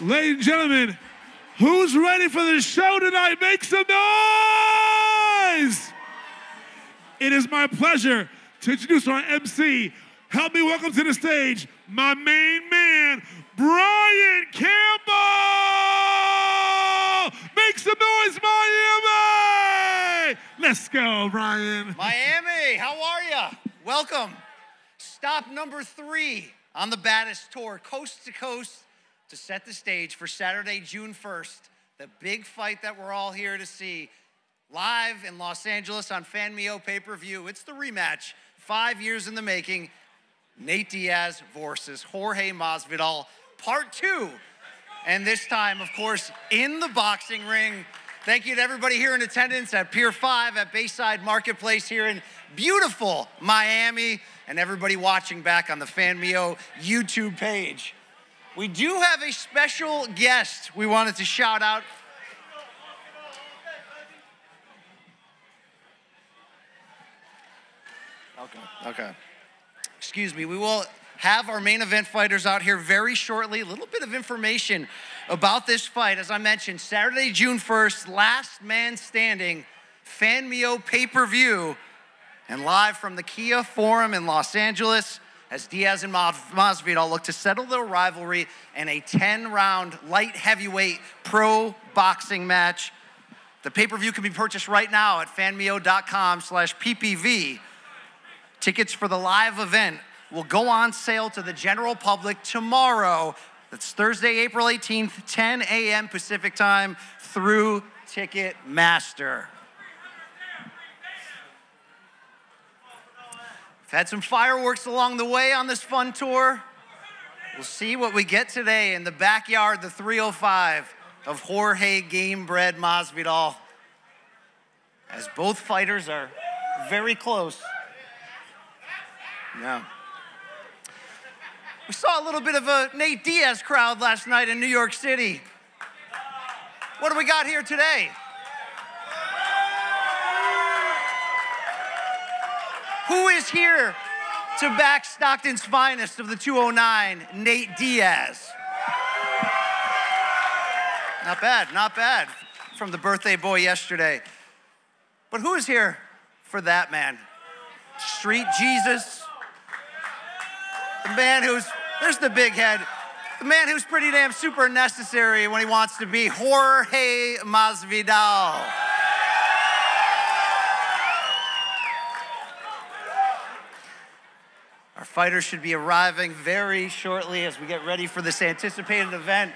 Ladies and gentlemen, who's ready for the show tonight? Make some noise! It is my pleasure to introduce our MC. Help me welcome to the stage my main man, Brian Campbell! Make some noise, Miami! Let's go, Brian. Miami, how are ya? Welcome. Stop number 3 on the baddest tour, coast to coast, to set the stage for Saturday, June 1st, the big fight that we're all here to see. Live in Los Angeles on FanMio pay-per-view. It's the rematch, 5 years in the making. Nate Diaz versus Jorge Masvidal, part 2. And this time, of course, in the boxing ring. Thank you to everybody here in attendance at Pier 5 at Bayside Marketplace here in beautiful Miami, and everybody watching back on the FanMio YouTube page. We do have a special guest we wanted to shout out. Okay. Excuse me, we will have our main event fighters out here very shortly. A little bit of information about this fight. As I mentioned, Saturday, June 1st, last man standing, FanMio pay-per-view, and live from the Kia Forum in Los Angeles, as Diaz and Masvidal look to settle their rivalry in a 10-round light heavyweight pro boxing match. The pay-per-view can be purchased right now at fanmio.com/PPV. Tickets for the live event will go on sale to the general public tomorrow. That's Thursday, April 18th, 10 a.m. Pacific time through Ticketmaster. We've had some fireworks along the way on this fun tour. We'll see what we get today in the backyard, the 305 of Jorge Gamebred Masvidal, as both fighters are very close. Yeah. We saw a little bit of a Nate Diaz crowd last night in New York City. What do we got here today? Who is here to back Stockton's finest of the 209, Nate Diaz? Not bad from the birthday boy yesterday. But who is here for that man? Street Jesus, the man who's, there's the big head, the man who's pretty damn super necessary when he wants to be, Jorge Masvidal. Our fighters should be arriving very shortly as we get ready for this anticipated event.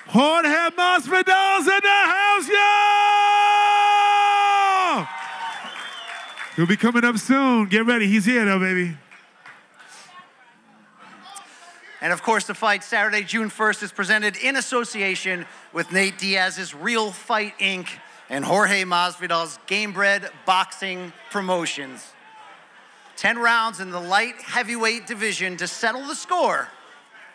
Jorge Masvidal's in the house, y'all! He'll be coming up soon. Get ready. He's here, though, baby. And, of course, the fight Saturday, June 1st, is presented in association with Nate Diaz's Real Fight, Inc. and Jorge Masvidal's Gamebred Boxing Promotions. 10 rounds in the light heavyweight division to settle the score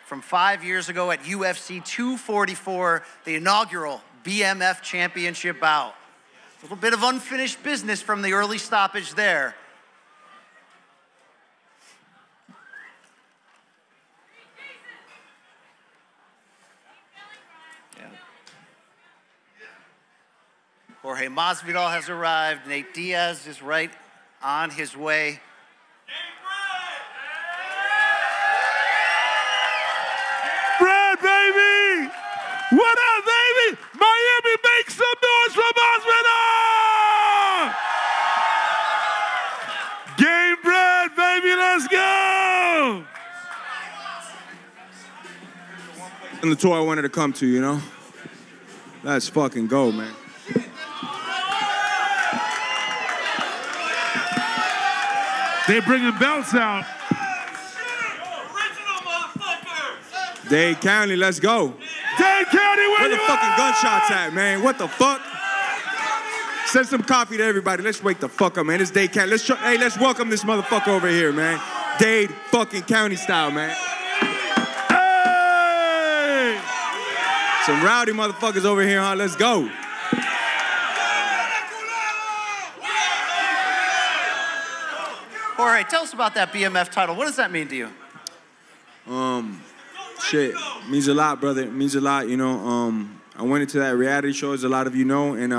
from 5 years ago at UFC 244, the inaugural BMF Championship bout. A little bit of unfinished business from the early stoppage there. Yeah. Jorge Masvidal has arrived. Nate Diaz is right on his way. Baby! What up, baby? Miami, make some noise for Masvidal! Gamebred, baby, let's go! And the tour I wanted to come to, you know? Let's fucking go, man. They bringing belts out. Dade County, let's go. Dade County, where the fucking gunshots at, man? What the fuck? Send some coffee to everybody. Let's wake the fuck up, man. It's Dade County. Let's welcome this motherfucker over here, man. Dade fucking County style, man. Hey! Some rowdy motherfuckers over here, huh? Let's go. Jorge, tell us about that BMF title. What does that mean to you? Shit, means a lot, brother. It means a lot, you know. I went into that reality show, as a lot of you know, and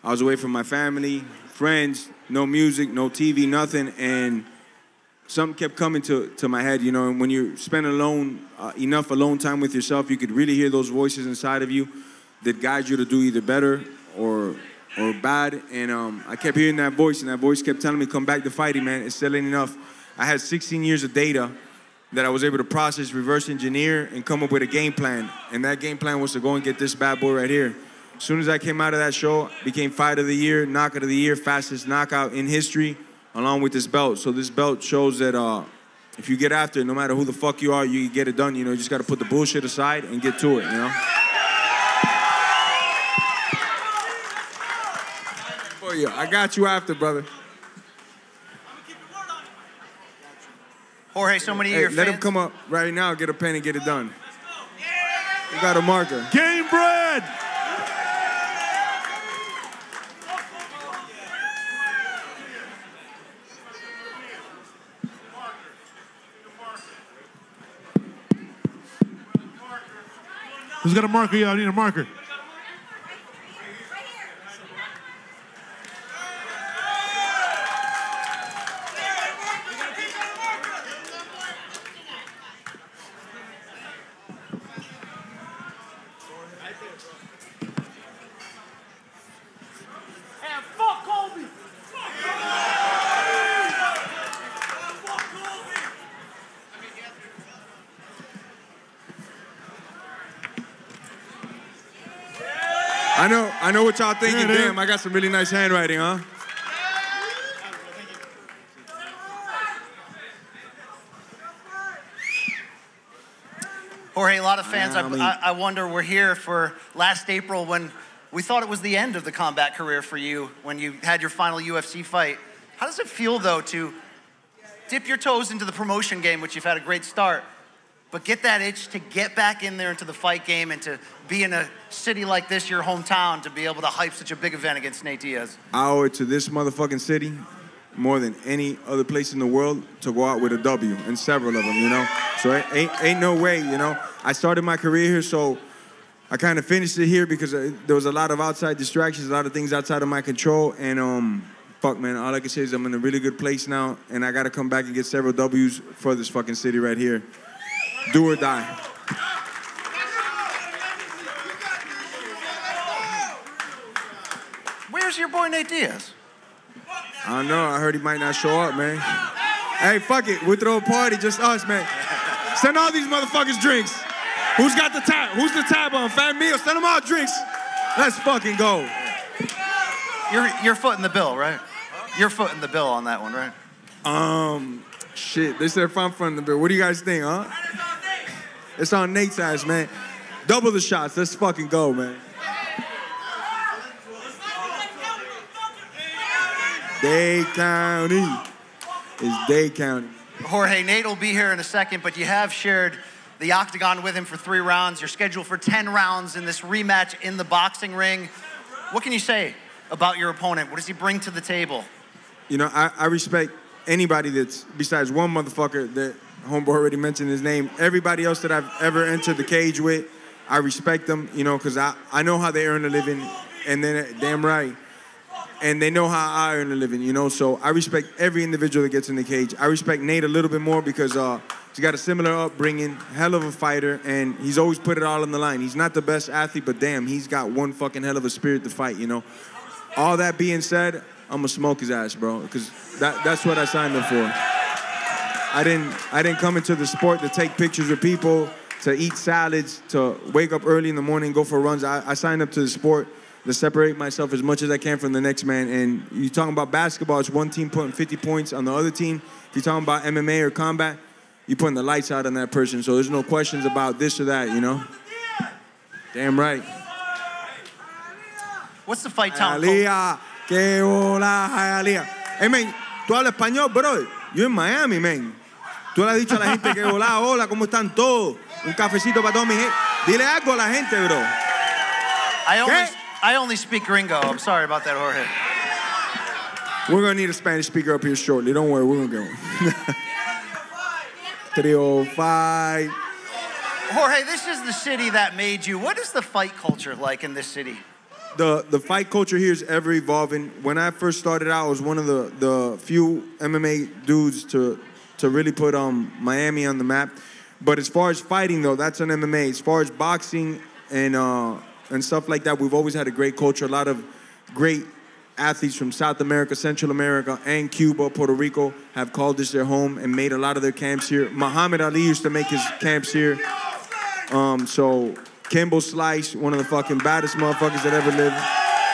I was away from my family, friends, no music, no TV, nothing, and something kept coming to my head, you know. And when you spend enough alone time with yourself, you could really hear those voices inside of you that guide you to do either better or bad. And I kept hearing that voice, and that voice kept telling me, come back to fighting, man. It's still ain't enough. I had 16 years of data that I was able to process, reverse engineer, and come up with a game plan. And that game plan was to go and get this bad boy right here. As soon as I came out of that show, became Fight of the Year, Knockout of the Year, fastest knockout in history, along with this belt. So this belt shows that if you get after it, no matter who the fuck you are, you get it done. You know, you just got to put the bullshit aside and get to it, you know? For you. I got you after, brother. Jorge, so many of your fans. Let him come up right now, get a pen and get it done. You got a marker. Game bread! Who's got a marker? Yeah, I need a marker. I know what y'all thinking. Yeah, Damn, I got some really nice handwriting, huh? Jorge, a lot of fans, I wonder, were here for last April when we thought it was the end of the combat career for you, when you had your final UFC fight. How does it feel, though, to dip your toes into the promotion game, which you've had a great start, but get that itch to get back in there into the fight game and to be in a city like this, your hometown, to be able to hype such a big event against Nate Diaz? I owe it to this motherfucking city more than any other place in the world to go out with a W, and several of them, you know? So ain't no way, you know? I started my career here, so I kind of finished it here because there was a lot of outside distractions, a lot of things outside of my control, and fuck, man, all I can say is I'm in a really good place now, and I got to come back and get several W's for this fucking city right here. Do or die. Where's your boy Nate Diaz? I don't know. I heard he might not show up, man. Hey, fuck it. We'll throw a party, just us, man. Send all these motherfuckers drinks. Who's got the tab? Who's the tab on? Fat Meal. Send them all drinks. Let's fucking go. You're footing the bill, right? You're footing the bill on that one, right? Shit. They said if I'm footing the bill. What do you guys think, huh? It's on Nate's ass, man. Double the shots. Let's fucking go, man. Dade County. It's Dade County. Jorge, Nate will be here in a second, but you have shared the octagon with him for 3 rounds. You're scheduled for 10 rounds in this rematch in the boxing ring. What can you say about your opponent? What does he bring to the table? You know, I respect anybody that's, besides one motherfucker that homeboy already mentioned his name, everybody else that I've ever entered the cage with, I respect them, you know, because I know how they earn a living, and then damn right. And they know how I earn a living, you know, so I respect every individual that gets in the cage. I respect Nate a little bit more because he's got a similar upbringing, hell of a fighter, and he's always put it all on the line. He's not the best athlete, but damn, he's got one fucking hell of a spirit to fight, you know. All that being said, I'm gonna smoke his ass, bro, because that's what I signed up for. I didn't come into the sport to take pictures with people, to eat salads, to wake up early in the morning, go for runs. I signed up to the sport to separate myself as much as I can from the next man. And you talking about basketball, it's one team putting 50 points on the other team. If you're talking about MMA or combat, you're putting the lights out on that person. So there's no questions about this or that, you know? Damn right. What's the fight town? Hialeah, que hola, Hialeah. Hey, man, tú hablas español, bro. Yo en Miami, man. Tú le has dicho a la gente que hola, hola, ¿cómo están todos? Un cafecito para toda mi gente. Dile algo a la gente, bro. I only speak gringo. I'm sorry about that, Jorge. We're going to need a Spanish speaker up here shortly. Don't worry, we're going to get one. 305. Jorge, this is the city that made you. What is the fight culture like in this city? The fight culture here is ever evolving. When I first started out, I was one of the few MMA dudes to really put Miami on the map. But as far as fighting, though, that's on MMA. As far as boxing and stuff like that, we've always had a great culture. A lot of great athletes from South America, Central America, and Cuba, Puerto Rico have called this their home and made a lot of their camps here. Muhammad Ali used to make his camps here. So Kimbo Slice, one of the fucking baddest motherfuckers that ever lived,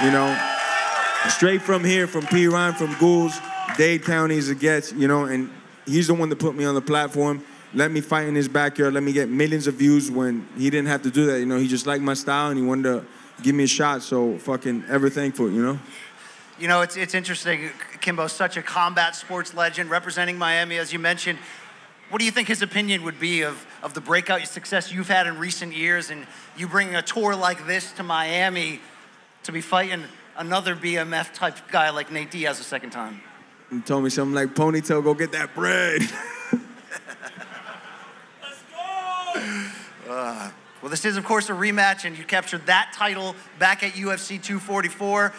you know. Straight from here, from P. Ryan, from Goulds, Dade County as it gets, you know, and he's the one that put me on the platform. Let me fight in his backyard, let me get millions of views when he didn't have to do that, you know. He just liked my style and he wanted to give me a shot, so fucking ever thankful, you know. You know, it's interesting. Kimbo's such a combat sports legend representing Miami, as you mentioned. What do you think his opinion would be of the breakout success you've had in recent years and you bringing a tour like this to Miami to be fighting another BMF type guy like Nate Diaz a second time? He told me something like, Ponytail, go get that bread. Let's go! Well, this is, of course, a rematch, and you captured that title back at UFC 244. A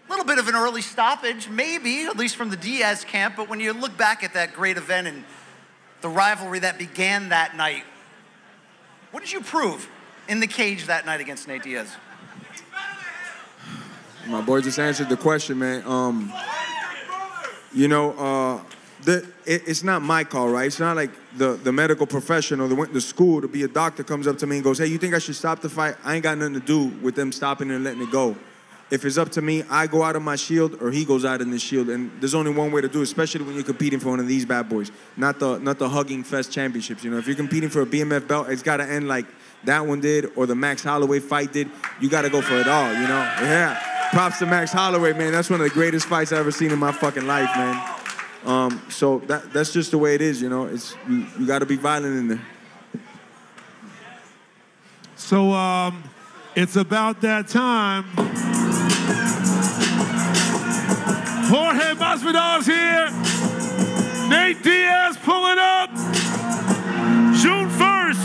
little bit of an early stoppage, maybe, at least from the Diaz camp, but when you look back at that great event and the rivalry that began that night, what did you prove in the cage that night against Nate Diaz? My boy just answered the question, man. You know, it's not my call, right? It's not like the medical professional that went to school to be a doctor comes up to me and goes, hey, you think I should stop the fight? I ain't got nothing to do with them stopping and letting it go. If it's up to me, I go out of my shield or he goes out in the shield. And there's only one way to do it, especially when you're competing for one of these bad boys, not the Hugging Fest championships. You know, if you're competing for a BMF belt, it's got to end like that one did or the Max Holloway fight did. You got to go for it all, you know? Yeah. Props to Max Holloway, man. That's one of the greatest fights I've ever seen in my fucking life, man. So that's just the way it is, you know? It's you got to be violent in there. So it's about that time. Jorge Masvidal's here. Nate Diaz pulling up. June 1st.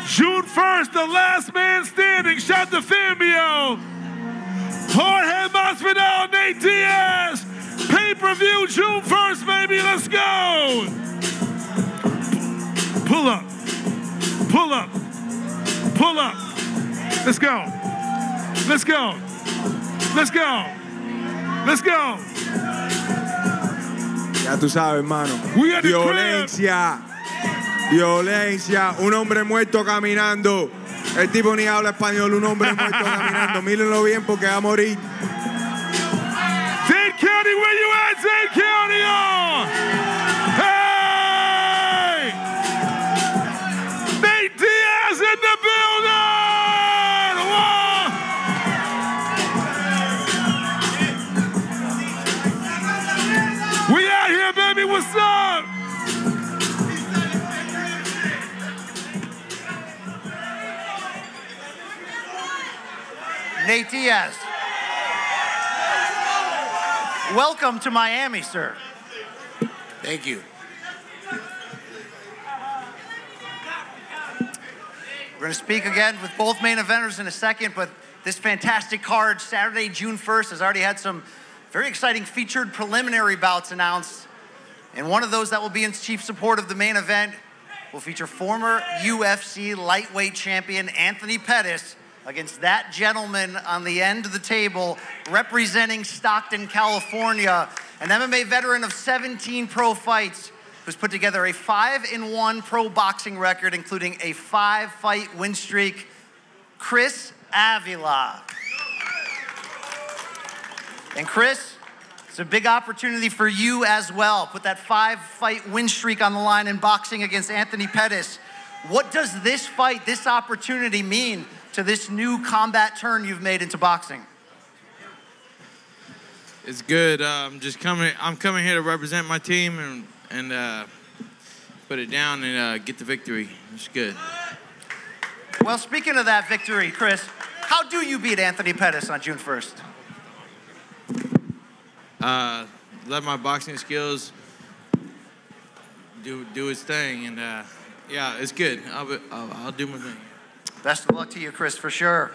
June 1st, the last man standing. Shout to Fambio. Jorge Masvidal, Nate Diaz. Pay-per-view June 1st, baby. Let's go. Pull up. Pull up. Pull up. Let's go. Let's go. Let's go. Let's go. Ya tú sabes, hermano. We got the Violencia. Violencia. Un hombre muerto caminando. El tipo ni habla español. Un hombre muerto caminando. Mírenlo bien porque va a morir. Dade County, where you at? Dade County, oh! Hey! Nate Diaz in the building! We out here, baby. What's up? Nate Diaz. Welcome to Miami, sir. Thank you. We're going to speak again with both main eventers in a second, but this fantastic card, Saturday, June 1st, has already had some very exciting featured preliminary bouts announced. And one of those that will be in chief support of the main event will feature former UFC lightweight champion Anthony Pettis against that gentleman on the end of the table representing Stockton, California, an MMA veteran of 17 pro fights who's put together a 5-1 pro boxing record, including a 5-fight win streak, Chris Avila. And Chris, it's a big opportunity for you as well. Put that 5-fight win streak on the line in boxing against Anthony Pettis. What does this fight, this opportunity mean to this new combat turn you've made into boxing? It's good. I'm coming here to represent my team and put it down and get the victory. It's good. Well, speaking of that victory, Chris, how do you beat Anthony Pettis on June 1st? Let my boxing skills do its thing, and yeah, it's good. I'll do my thing. Best of luck to you, Chris, for sure.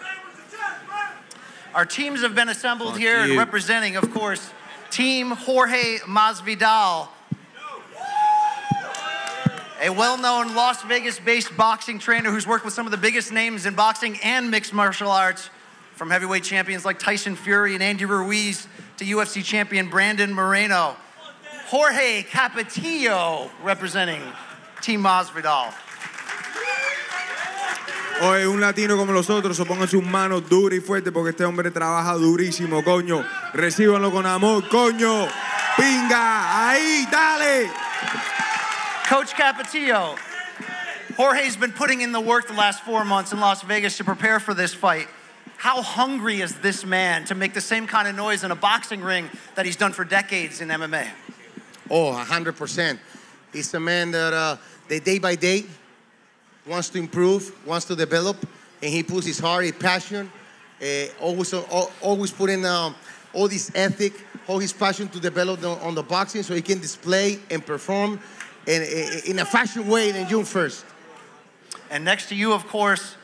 Our teams have been assembled here and representing, of course, Team Jorge Masvidal, a well-known Las Vegas-based boxing trainer who's worked with some of the biggest names in boxing and mixed martial arts, from heavyweight champions like Tyson Fury and Andy Ruiz to UFC champion Brandon Moreno. Jorge Capetillo representing Team Masvidal. Oye, un latino como los otros, so pongan sus manos duras y fuertes porque este hombre trabaja durísimo, coño. Recíbanlo con amor, coño. Pinga, ahí, dale. Coach Capetillo, Jorge's been putting in the work the last 4 months in Las Vegas to prepare for this fight. How hungry is this man to make the same kind of noise in a boxing ring that he's done for decades in MMA? Oh, 100%. He's a man that day by day wants to improve, wants to develop, and he puts his heart, his passion, always put in all this ethic, all his passion to develop on the boxing so he can display and perform in a fashion way in June 1st. And next to you, of course,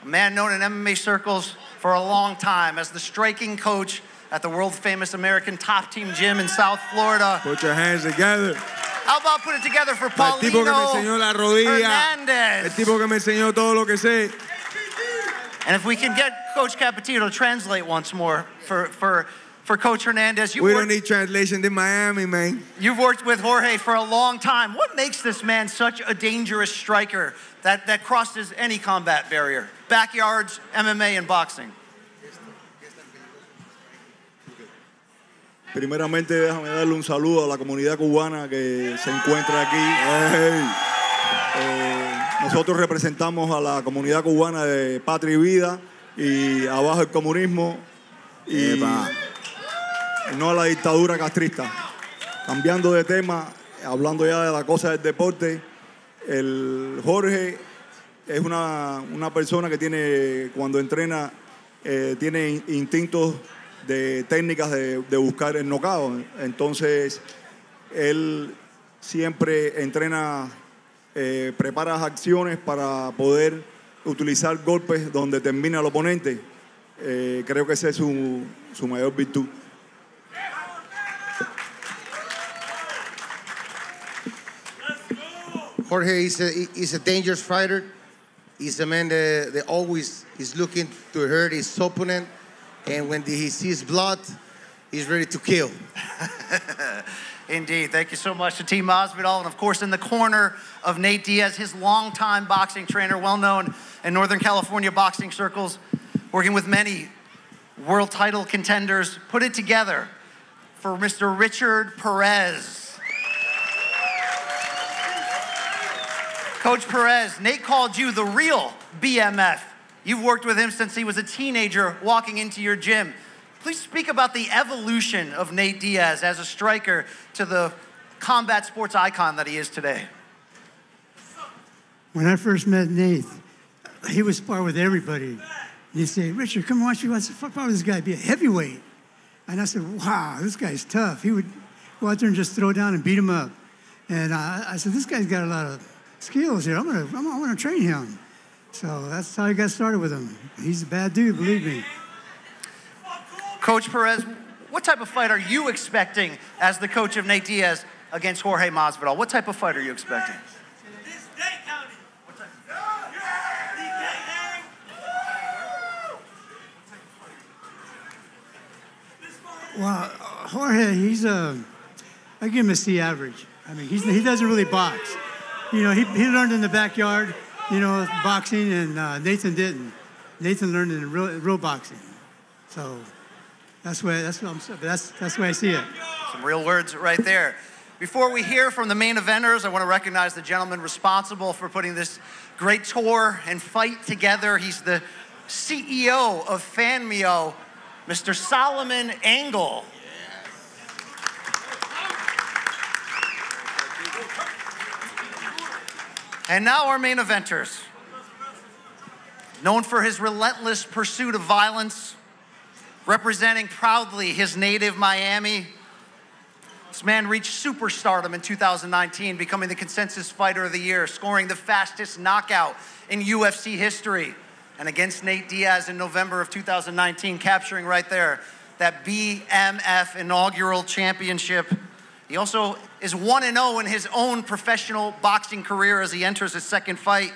a man known in MMA circles for a long time as the striking coach at the world-famous American Top Team Gym in South Florida. Put your hands together. How about put it together for El tipo que me enseñó la rodilla. Hernandez? El tipo que me enseñó todo lo que sé. And if we can get Coach Capetillo to translate once more for Coach Hernandez. We don't need translation in Miami, man. You've worked with Jorge for a long time. What makes this man such a dangerous striker that crosses any combat barrier? Backyards, MMA, and boxing. Primeramente, déjame darle un saludo a la comunidad cubana que se encuentra aquí. Nosotros representamos a la comunidad cubana de Patria y Vida y abajo el comunismo y no a la dictadura castrista. Cambiando de tema, hablando ya de la cosa del deporte, el Jorge es una persona que tiene, cuando entrena, tiene instintos de técnicas de buscar el knockout. Entonces, él siempre entrena, prepara las acciones para poder utilizar golpes donde termina el oponente. Creo que esa es su mayor virtud. Jorge is a dangerous fighter. He's a man that always is looking to hurt his opponent. And when he sees blood, he's ready to kill. Indeed. Thank you so much to Team Masvidal. And of course, in the corner of Nate Diaz, his longtime boxing trainer, well known in Northern California boxing circles, working with many world title contenders. Put it together for Mr. Richard Perez. Coach Perez, Nate called you the real BMF. You've worked with him since he was a teenager walking into your gym. Please speak about the evolution of Nate Diaz as a striker to the combat sports icon that he is today. When I first met Nate, he would spar with everybody. And he'd say, Richard, come watch me. What's the fuck with this guy? Be a heavyweight. And I said, wow, this guy's tough. He would go out there and just throw down and beat him up. And I said, this guy's got a lot of skills here. I want to train him. So that's how I got started with him. He's a bad dude, believe me. Coach Perez, what type of fight are you expecting as the coach of Nate Diaz against Jorge Masvidal? What type of fight are you expecting? Well, Jorge, I give him a C average. I mean, he doesn't really box. You know, he learned in the backyard, you know, boxing, and Nathan didn't. Nathan learned in real boxing. So that's the way I see it. Some real words right there. Before we hear from the main eventers, I want to recognize the gentleman responsible for putting this great tour and fight together. He's the CEO of FanMio, Mr. Solomon Angle. And now our main eventers. Known for his relentless pursuit of violence, representing proudly his native Miami, this man reached superstardom in 2019, becoming the consensus fighter of the year, scoring the fastest knockout in UFC history. And against Nate Diaz in November of 2019, capturing right there that BMF inaugural championship. He also is 1-0 in his own professional boxing career as he enters his second fight.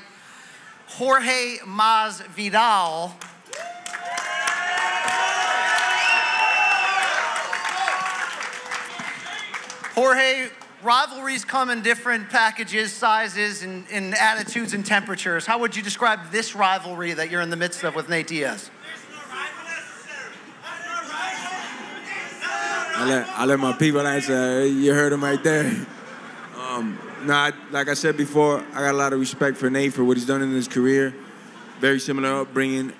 Jorge Masvidal. Jorge, rivalries come in different packages, sizes, and attitudes and temperatures. How would you describe this rivalry that you're in the midst of with Nate Diaz? I let my people answer. You heard him right there. Like I said before, I got a lot of respect for Nate for what he's done in his career. Very similar upbringing,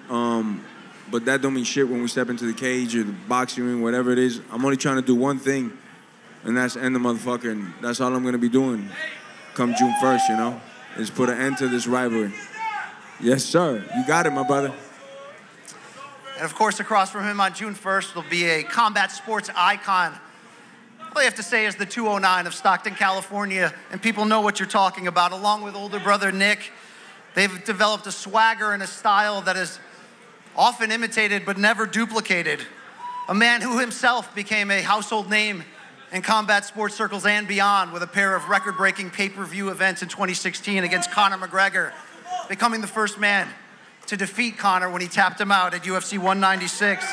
but that don't mean shit when we step into the cage or the boxing ring, whatever it is. I'm only trying to do one thing, and that's end the motherfucker, and that's all I'm gonna be doing come June 1st, you know? Is put an end to this rivalry. Yes, sir. You got it, my brother. And of course, across from him on June 1st will be a combat sports icon. All you have to say is the 209 of Stockton, California, and people know what you're talking about. Along with older brother Nick, they've developed a swagger and a style that is often imitated but never duplicated. A man who himself became a household name in combat sports circles and beyond with a pair of record-breaking pay-per-view events in 2016 against Conor McGregor, becoming the first man to defeat Conor when he tapped him out at UFC 196.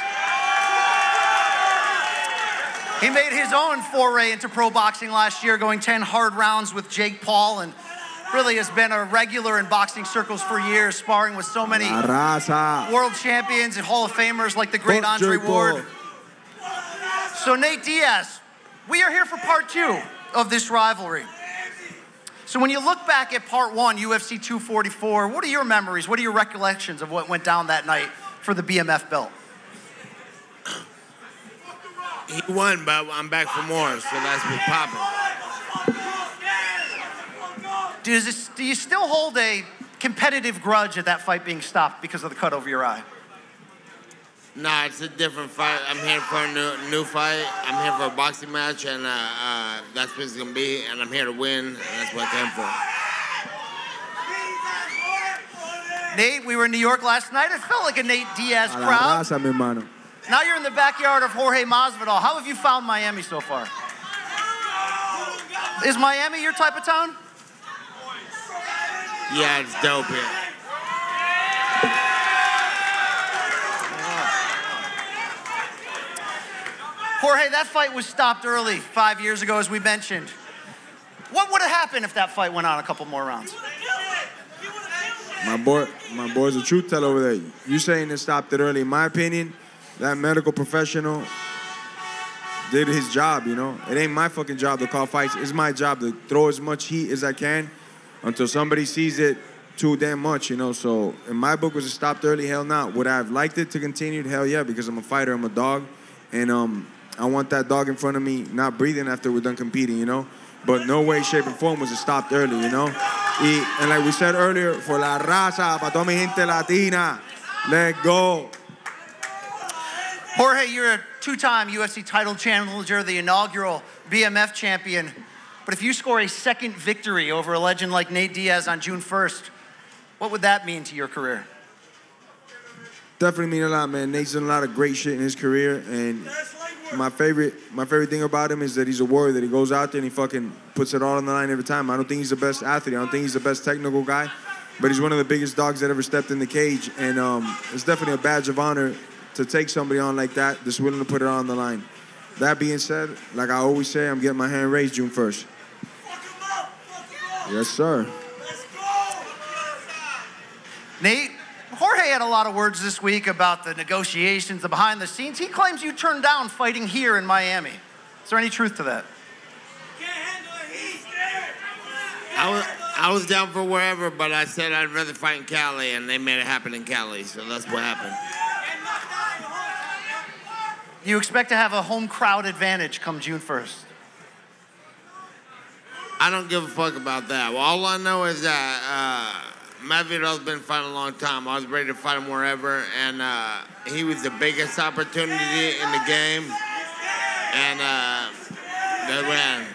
He made his own foray into pro boxing last year, going 10 hard rounds with Jake Paul, and really has been a regular in boxing circles for years, sparring with so many world champions and Hall of Famers like the great Andre Ward. So Nate Diaz, we are here for part 2 of this rivalry. So when you look back at part 1, UFC 244, what are your memories? What are your recollections of what went down that night for the BMF belt? He won, but I'm back for more, so that's what's popping. Do you still hold a competitive grudge at that fight being stopped because of the cut over your eye? Nah, it's a different fight. I'm here for a new fight. I'm here for a boxing match, and that's what it's going to be, and I'm here to win, and that's what I came for. Nate, we were in New York last night. It felt like a Nate Diaz crowd. Now you're in the backyard of Jorge Masvidal. How have you found Miami so far? Is Miami your type of town? Yeah, it's dope here. Jorge, that fight was stopped early 5 years ago, as we mentioned. What would have happened if that fight went on a couple more rounds? My boy's a truth teller over there. You saying it stopped it early. In my opinion, that medical professional did his job, you know? It ain't my fucking job to call fights. It's my job to throw as much heat as I can until somebody sees it too damn much, you know? So in my book, was it stopped early? Hell no. Would I have liked it to continue? Hell yeah, because I'm a fighter, I'm a dog. And I want that dog in front of me not breathing after we're done competing, you know? But no way, shape, and form was it stopped early, you know? And like we said earlier, for la raza, para toda mi gente latina, let go. Jorge, you're a two-time UFC title challenger, the inaugural BMF champion. But if you score a second victory over a legend like Nate Diaz on June 1st, what would that mean to your career? Definitely mean a lot, man. Nate's done a lot of great shit in his career, and my favorite thing about him is that he's a warrior, that he goes out there and he fucking puts it all on the line every time. I don't think he's the best athlete. I don't think he's the best technical guy, but he's one of the biggest dogs that ever stepped in the cage, and it's definitely a badge of honor to take somebody on like that that's willing to put it all on the line. That being said, like I always say, I'm getting my hand raised June 1st. Yes, sir. Nate, Jorge had a lot of words this week about the negotiations, the behind the scenes. He claims you turned down fighting here in Miami. Is there any truth to that? I was down for wherever, but I said I'd rather fight in Cali, and they made it happen in Cali, so that's what happened. You expect to have a home crowd advantage come June 1st? I don't give a fuck about that. Well, all I know is that Masvidal's been fighting a long time. I was ready to fight him wherever, and he was the biggest opportunity in the game, and they ran.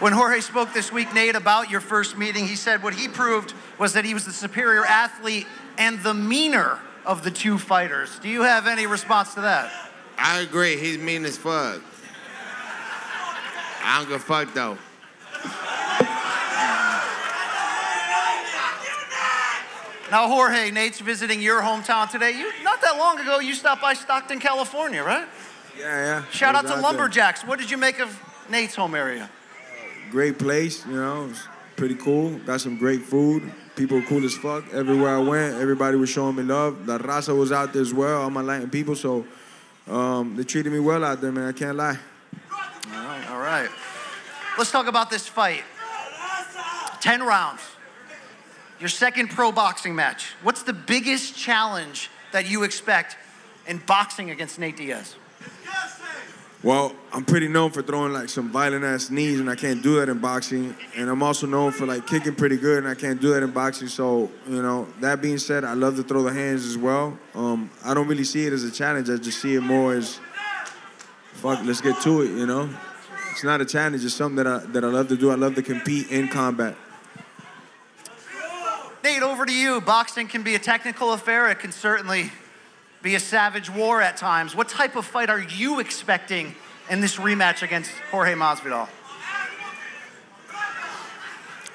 When Jorge spoke this week, Nate, about your first meeting, he said what he proved was that he was the superior athlete and the meaner of the two fighters. Do you have any response to that? I agree. He's mean as fuck. I don't give a fuck, though. Now, Jorge, Nate's visiting your hometown today. Not that long ago, you stopped by Stockton, California, right? Yeah. Shout out to Lumberjacks. What did you make of Nate's home area? Great place, you know, it's pretty cool. Got some great food. People were cool as fuck. Everywhere I went, everybody was showing me love. La Raza was out there as well, all my Latin people, so they treated me well out there, man, I can't lie. All right. Let's talk about this fight. 10 rounds. Your second pro boxing match. What's the biggest challenge that you expect in boxing against Nate Diaz? Well, I'm pretty known for throwing like some violent ass knees, and I can't do that in boxing. And I'm also known for like kicking pretty good, and I can't do that in boxing. So, you know, that being said, I love to throw the hands as well. I don't really see it as a challenge. I just see it more as, fuck, let's get to it, you know? It's not a challenge. It's something that I love to do. I love to compete in combat. Nate, over to you. Boxing can be a technical affair. It can certainly be a savage war at times. What type of fight are you expecting in this rematch against Jorge Masvidal?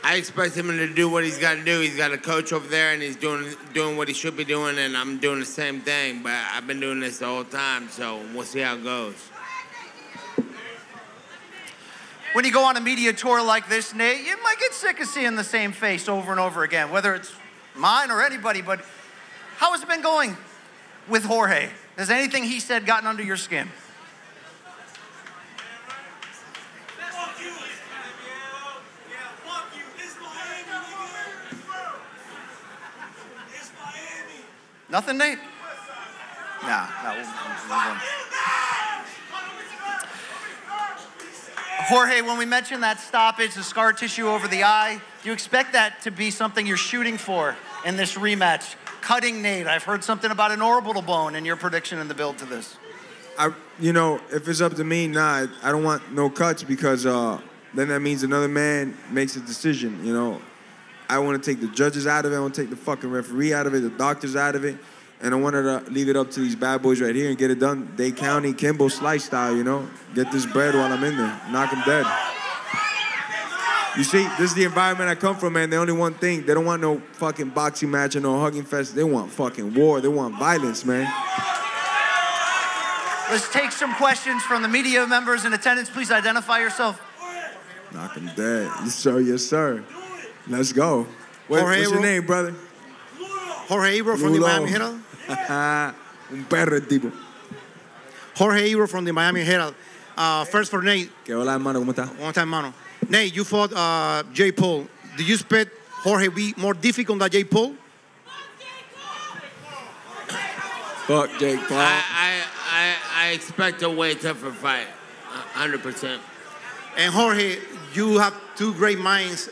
I expect him to do what he's got to do. He's got a coach over there, and he's doing what he should be doing, and I'm doing the same thing. But I've been doing this the whole time, so we'll see how it goes. When you go on a media tour like this, Nate, you might get sick of seeing the same face over and over again, whether it's mine or anybody, but how has it been going with Jorge? Has anything he said gotten under your skin? Nothing, Nate? Nah, we'll move on. Jorge, when we mentioned that stoppage, the scar tissue over the eye, do you expect that to be something you're shooting for in this rematch? Cutting Nate, I've heard something about an orbital bone in your prediction in the build to this. You know, if it's up to me, nah, I don't want no cuts because then that means another man makes a decision, you know. I want to take the judges out of it. I want to take the fucking referee out of it, the doctors out of it. And I wanted to leave it up to these bad boys right here and get it done. Dade County, Kimbo Slice style, you know? Get this bread while I'm in there. Knock them dead. You see, this is the environment I come from, man. They only want thing. They don't want no fucking boxing match or no hugging fest. They want fucking war. They want violence, man. Let's take some questions from the media members in attendance. Please identify yourself. Knock them dead. Yes, sir. Yes, sir. Let's go. What's your name, brother? Jorge Ebro from the Miami Herald. Un perro el tipo. Jorge Ebro from the Miami Herald. First for Nate. Que hola, hermano, ¿cómo estás? One time, mano. Nate, you fought Jay Paul. Did you expect Jorge be more difficult than Jay Paul? Fuck Jake Paul. I expect a way tougher fight, 100%. And Jorge, you have two great minds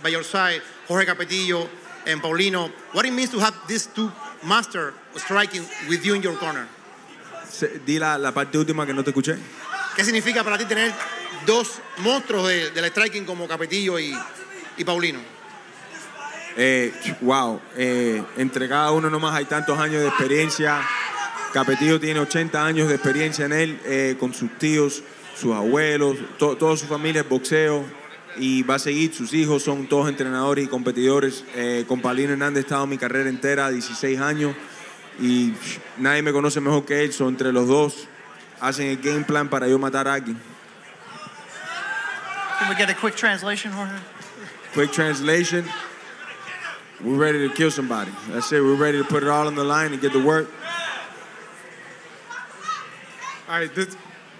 by your side, Jorge Capetillo and Paulino. What it means to have these two masters striking with you in your corner? Di la parte última que no te escuché. ¿Qué significa para ti tener dos monstruos del striking como Capetillo y Paulino? Wow, entre cada uno nomás hay tantos años de experiencia. Capetillo tiene 80 años de experiencia en él, con sus tíos, sus abuelos, toda su familia es boxeo y va a seguir. Sus hijos son todos entrenadores y competidores. Con Paulino Hernández he estado mi carrera entera, 16 años, y nadie me conoce mejor que él. Entre los dos hacen el game plan para yo matar a alguien. Can we get a quick translation, Jorge? Quick translation. We're ready to kill somebody. That's it. We're ready to put it all on the line and get to work. All right,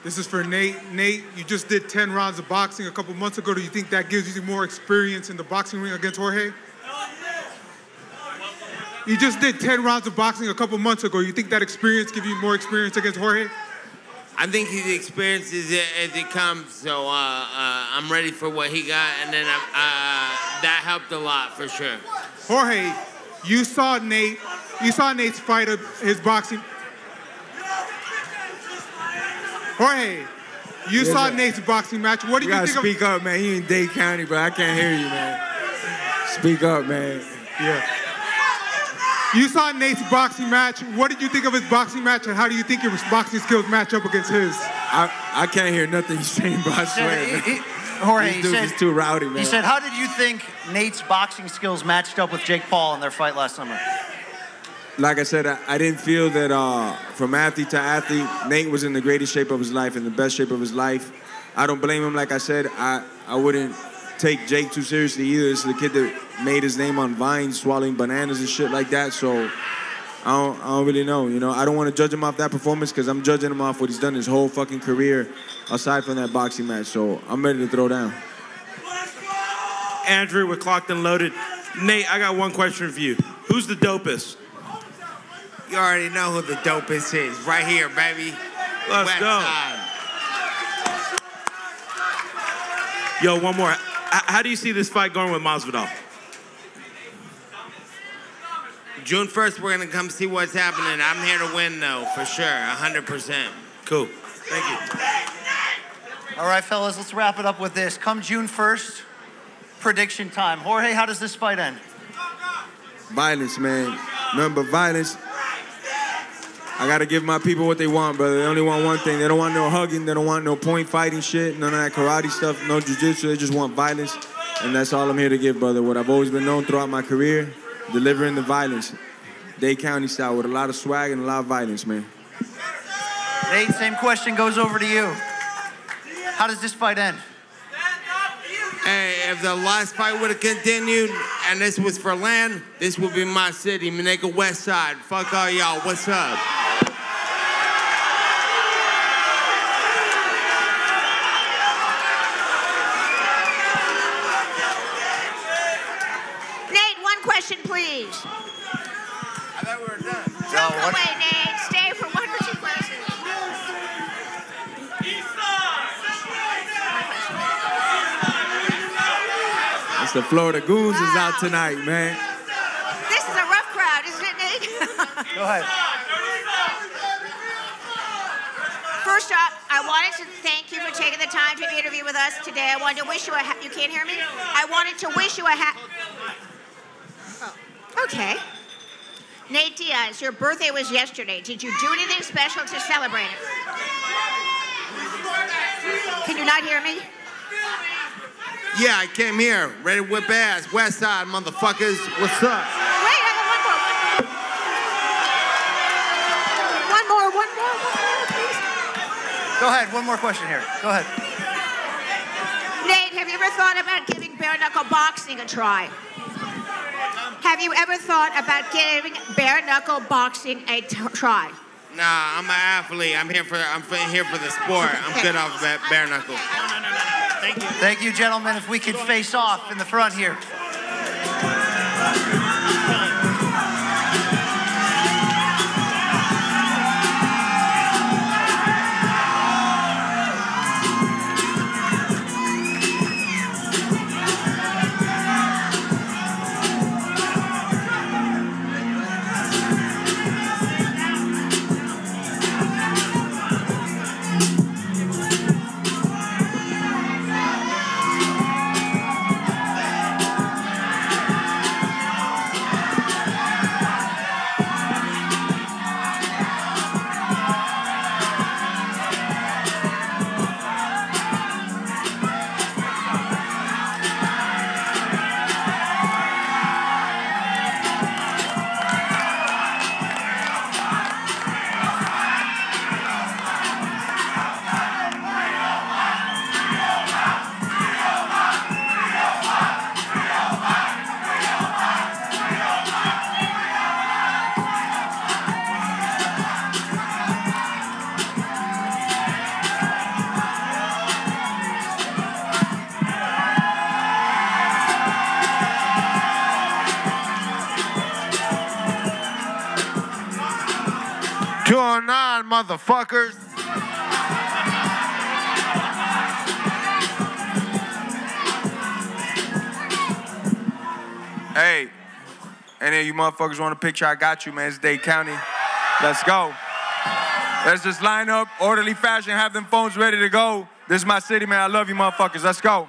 This is for Nate. Nate, you just did 10 rounds of boxing a couple months ago. Do you think that gives you more experience in the boxing ring against Jorge? You just did 10 rounds of boxing a couple months ago. You think that experience gives you more experience against Jorge? I think he's experienced as it comes, so I'm ready for what he got, and then that helped a lot for sure. Jorge, you saw Nate's fight of his boxing. Jorge, you saw Nate's boxing match. What do you think of? You gotta speak up, man. You in Dade County, but I can't hear you, man. Speak up, man. Yeah. You saw Nate's boxing match. What did you think of his boxing match, and how do you think your boxing skills match up against his? I can't hear nothing he's saying, but I swear. Jorge, These dudes is too rowdy, man. He said, how did you think Nate's boxing skills matched up with Jake Paul in their fight last summer? Like I said, I didn't feel that from athlete to athlete, Nate was in the greatest shape of his life, in the best shape of his life. I don't blame him. Like I said, I wouldn't take Jake too seriously either. This is the kid that made his name on Vine, swallowing bananas and shit like that. So I don't really know. You know, I don't want to judge him off that performance because I'm judging him off what he's done his whole fucking career aside from that boxing match. So I'm ready to throw down. Andrew with Clocked and Loaded. Nate, I got one question for you. Who's the dopest? You already know who the dopest is. Right here, baby. Let's West go. Side. Yo, one more. How do you see this fight going with Masvidal? June 1st, we're going to come see what's happening. I'm here to win, though, for sure, 100%. Cool. Thank you. All right, fellas, let's wrap it up with this. Come June 1st, prediction time. Jorge, how does this fight end? Violence, man. Nothing but violence. I gotta give my people what they want, brother. They only want one thing. They don't want no hugging. They don't want no point fighting shit. None of that karate stuff. No jiu-jitsu. They just want violence. And that's all I'm here to give, brother. What I've always been known throughout my career, delivering the violence. Dade County style with a lot of swag and a lot of violence, man. Nate, same question goes over to you. How does this fight end? Hey, if the last fight would have continued and this was for land, this would be my city, Minnetonka West Side. Fuck all y'all. What's up? Nate, one question, please. I thought we were done. Don't go away, Nate. Stay for one or two questions. It's the Florida Goons is out tonight, man. This is a rough crowd, isn't it, Nate? Go ahead. First off, I wanted to thank you for taking the time to interview with us today. I wanted to wish you you can't hear me? I wanted to wish you okay. Nate Diaz, your birthday was yesterday. Did you do anything special to celebrate it? Can you not hear me? Yeah, I came here, ready to whip ass. West Side, motherfuckers. What's up? Wait, I got one more, please. Go ahead, one more question here. Go ahead. Nate, have you ever thought about giving bare knuckle boxing a try? Have you ever thought about giving bare knuckle boxing a try? Nah, I'm an athlete. I'm here for the sport. I'm good off bare knuckle. Thank you. Thank you, gentlemen. If we could face off in the front here. 209, motherfuckers. Hey, any of you motherfuckers want a picture? I got you, man. It's Dade County. Let's go. Let's just line up, orderly fashion, have them phones ready to go. This is my city, man. I love you motherfuckers. Let's go.